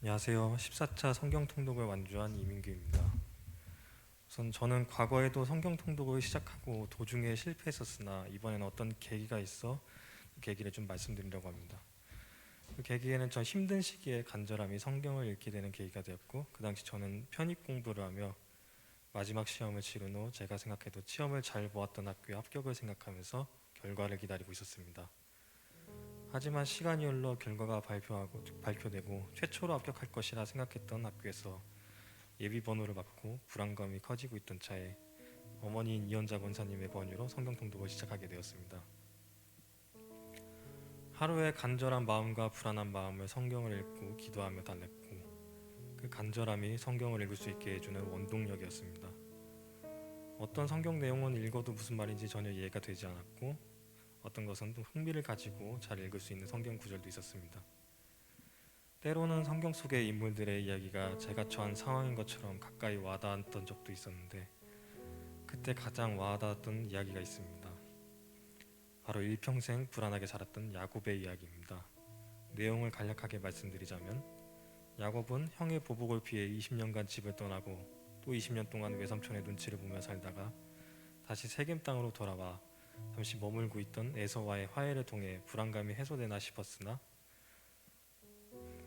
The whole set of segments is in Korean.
안녕하세요. 14차 성경 통독을 완주한 이민규입니다. 우선 저는 과거에도 성경 통독을 시작하고 도중에 실패했었으나 이번에는 어떤 계기가 있어 그 계기를 좀 말씀드리려고 합니다. 그 계기에는 전 힘든 시기에 간절함이 성경을 읽게 되는 계기가 되었고, 그 당시 저는 편입 공부를 하며 마지막 시험을 치른 후 제가 생각해도 시험을 잘 보았던 학교의 합격을 생각하면서 결과를 기다리고 있었습니다. 하지만 시간이 흘러 결과가 발표되고 최초로 합격할 것이라 생각했던 학교에서 예비 번호를 받고 불안감이 커지고 있던 차에 어머니인 이현자 권사님의 권유로 성경 통독을 시작하게 되었습니다. 하루에 간절한 마음과 불안한 마음을 성경을 읽고 기도하며 달랬고, 그 간절함이 성경을 읽을 수 있게 해주는 원동력이었습니다. 어떤 성경 내용은 읽어도 무슨 말인지 전혀 이해가 되지 않았고, 어떤 것은 또 흥미를 가지고 잘 읽을 수 있는 성경 구절도 있었습니다. 때로는 성경 속의 인물들의 이야기가 제가 처한 상황인 것처럼 가까이 와닿았던 적도 있었는데, 그때 가장 와닿았던 이야기가 있습니다. 바로 일평생 불안하게 자랐던 야곱의 이야기입니다. 내용을 간략하게 말씀드리자면, 야곱은 형의 보복을 피해 20년간 집을 떠나고 또 20년 동안 외삼촌의 눈치를 보며 살다가 다시 세겜 땅으로 돌아와 잠시 머물고 있던 에서와의 화해를 통해 불안감이 해소되나 싶었으나,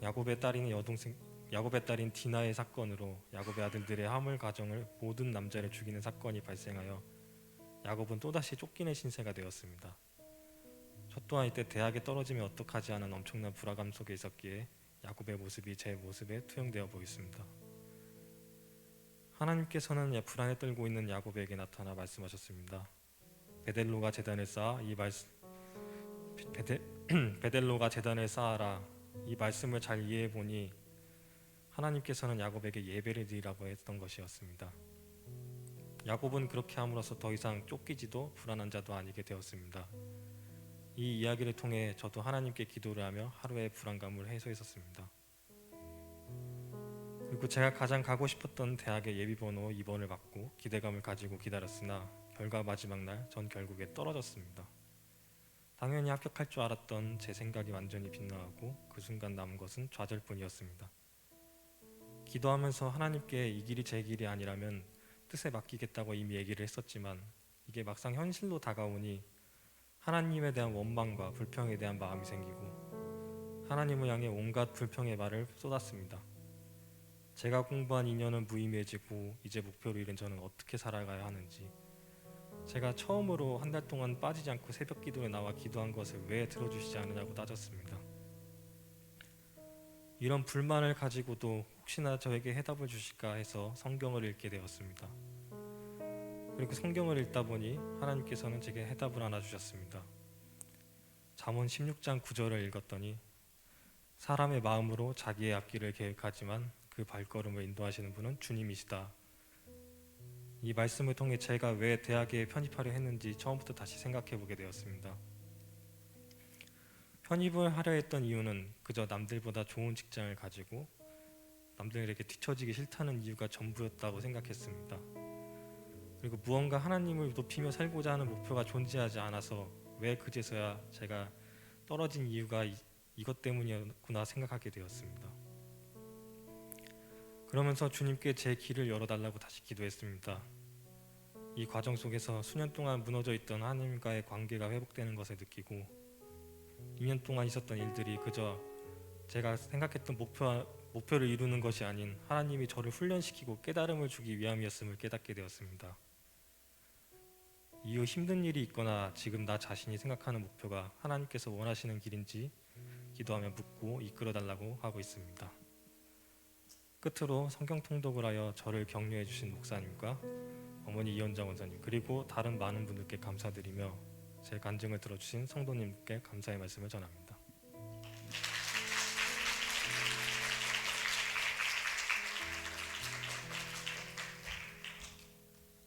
야곱의 딸인 디나의 사건으로 야곱의 아들들의 화물 가정을 모든 남자를 죽이는 사건이 발생하여 야곱은 또다시 쫓기는 신세가 되었습니다. 저 또한 이때 대학에 떨어지면 어떡하지 하는 엄청난 불안감 속에 있었기에 야곱의 모습이 제 모습에 투영되어 보였습니다. 하나님께서는 불안에 떨고 있는 야곱에게 나타나 말씀하셨습니다. 베델로가 재단을 쌓아라. 이 말씀을 잘 이해해 보니 하나님께서는 야곱에게 예배를 드리라고 했던 것이었습니다. 야곱은 그렇게 함으로써 더 이상 쫓기지도 불안한 자도 아니게 되었습니다. 이 이야기를 통해 저도 하나님께 기도를 하며 하루의 불안감을 해소했었습니다. 그리고 제가 가장 가고 싶었던 대학의 예비번호 2번을 받고 기대감을 가지고 기다렸으나 결과 마지막 날 전 결국에 떨어졌습니다. 당연히 합격할 줄 알았던 제 생각이 완전히 빗나가고 그 순간 남은 것은 좌절뿐이었습니다. 기도하면서 하나님께 이 길이 제 길이 아니라면 뜻에 맡기겠다고 이미 얘기를 했었지만, 이게 막상 현실로 다가오니 하나님에 대한 원망과 불평에 대한 마음이 생기고 하나님을 향해 온갖 불평의 말을 쏟았습니다. 제가 공부한 2년은 무의미해지고 이제 목표를 잃은 저는 어떻게 살아가야 하는지, 제가 처음으로 한 달 동안 빠지지 않고 새벽 기도에 나와 기도한 것을 왜 들어주시지 않느냐고 따졌습니다. 이런 불만을 가지고도 혹시나 저에게 해답을 주실까 해서 성경을 읽게 되었습니다. 그리고 성경을 읽다 보니 하나님께서는 제게 해답을 하나 주셨습니다. 잠언 16장 9절을 읽었더니, 사람의 마음으로 자기의 앞길을 계획하지만 그 발걸음을 인도하시는 분은 주님이시다. 이 말씀을 통해 제가 왜 대학에 편입하려 했는지 처음부터 다시 생각해 보게 되었습니다. 편입을 하려 했던 이유는 그저 남들보다 좋은 직장을 가지고 남들에게 뒤처지기 싫다는 이유가 전부였다고 생각했습니다. 그리고 무언가 하나님을 높이며 살고자 하는 목표가 존재하지 않아서 왜 그제서야 제가 떨어진 이유가 이것 때문이었구나 생각하게 되었습니다. 그러면서 주님께 제 길을 열어달라고 다시 기도했습니다. 이 과정 속에서 수년 동안 무너져 있던 하나님과의 관계가 회복되는 것을 느끼고, 2년 동안 있었던 일들이 그저 제가 생각했던 목표를 이루는 것이 아닌 하나님이 저를 훈련시키고 깨달음을 주기 위함이었음을 깨닫게 되었습니다. 이후 힘든 일이 있거나 지금 나 자신이 생각하는 목표가 하나님께서 원하시는 길인지 기도하며 묻고 이끌어달라고 하고 있습니다. 끝으로 성경 통독을 하여 저를 격려해 주신 목사님과 어머니 이현자 원사님, 그리고 다른 많은 분들께 감사드리며 제 간증을 들어주신 성도님께 감사의 말씀을 전합니다.